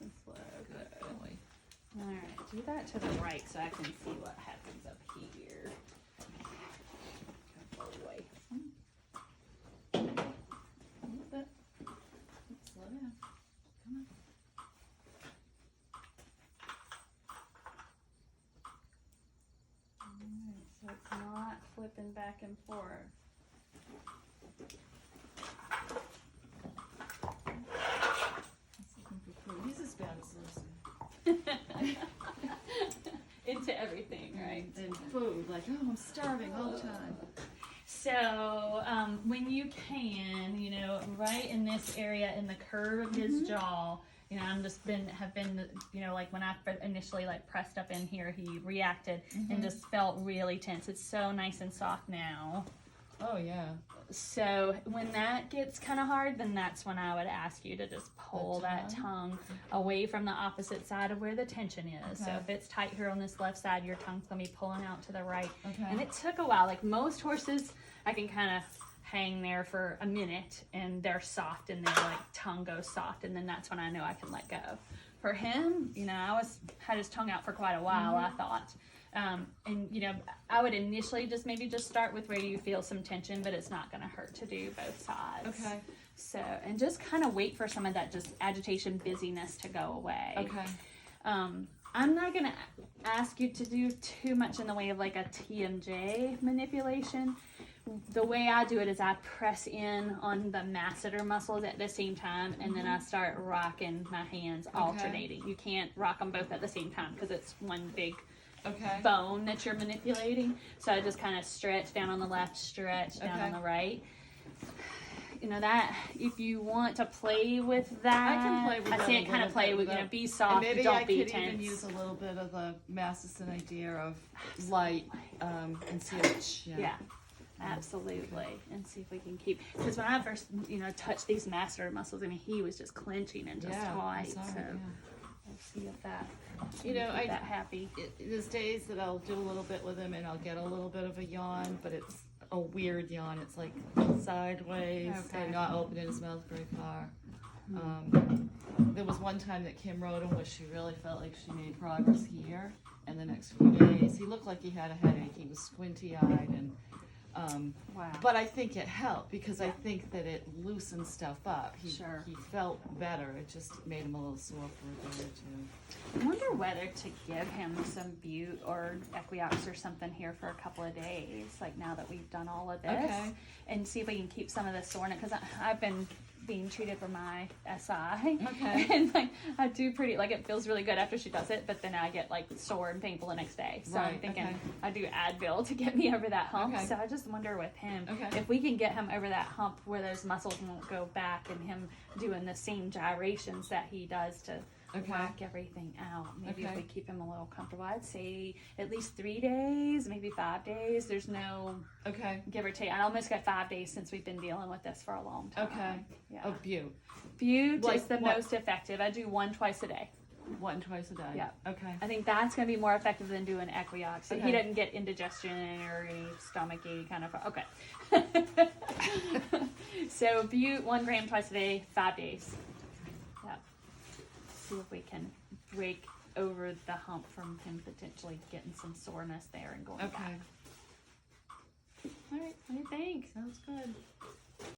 and slow. Good boy. All right, do that to the right so I can see what happens up here. Good boy. A little bit. Slow down. Come on. Alright, so it's not flipping back and forth. He's as bad as Lucy. Into everything, right? And food, like, oh, I'm starving all the time. So, when you can, you know, right in this area, in the curve of his jaw, you know, have been, you know, like when I initially like pressed up in here, he reacted and just felt really tense. It's so nice and soft now. Oh, yeah. So when that gets kind of hard, then that's when I would ask you to just pull that tongue away from the opposite side of where the tension is. So Okay. if it's tight here on this left side, your tongue's gonna be pulling out to the right. Okay. And it took a while. Like most horses, I can kind of hang there for a minute and they're soft and their like tongue goes soft, and then that's when I know I can let go. For him, you know, I had his tongue out for quite a while, I thought. And you know, I would initially just start with where you feel some tension, but it's not going to hurt to do both sides. Okay. So, and just kind of wait for some of that just agitation, busyness to go away. Okay. I'm not going to ask you to do too much in the way of like a TMJ manipulation. The way I do it is I press in on the masseter muscles at the same time, and then I start rocking my hands alternating. You can't rock them both at the same time because it's one big bone that you're manipulating. So I just kind of stretch down on the left, stretch down on the right. You know, that if you want to play with that, I can play with I see it kind of play with, you know, be soft, and maybe don't I be could tense. even use a little bit of the Masterson idea of light, and see which, Yeah, absolutely. And see if we can keep, because when I first, you know, touched these masseter muscles, I mean, he was just clenching and just tight. So we'll see if that, You know, keep that happy. There's days that I'll do a little bit with him and I'll get a little bit of a yawn, but it's a weird yawn. It's like sideways and not opening his mouth very far. There was one time that Kim rode him where she really felt like she made progress here, and the next few days he looked like he had a headache. He was squinty-eyed, and but I think it helped because I think that it loosened stuff up. He felt better. It just made him a little sore for a day or two. I wonder whether to give him some Butte or Equiox or something here for a couple of days, like now that we've done all of this, and see if we can keep some of the soreness, because I've been being treated for my SI, and like I do pretty, like it feels really good after she does it, but then I get like sore and painful the next day. So I'm thinking I do Advil to get me over that hump. So I just wonder with him if we can get him over that hump where those muscles won't go back, and him doing the same gyrations that he does to whack everything out. Maybe if we keep him a little comfortable, I'd say at least 3 days, maybe 5 days. There's no give or take. I almost got 5 days since we've been dealing with this for a long time. Yeah. Oh, Butte. Butte is the most effective. I do 1 twice a day. 1 twice a day. Yeah. Okay. I think that's going to be more effective than doing Equiox. He doesn't get indigestion or any stomachache kind of. Okay. So Butte, 1 gram twice a day, 5 days. Yeah. See if we can break over the hump from him potentially getting some soreness there and going back. All right. What do you think? Sounds good.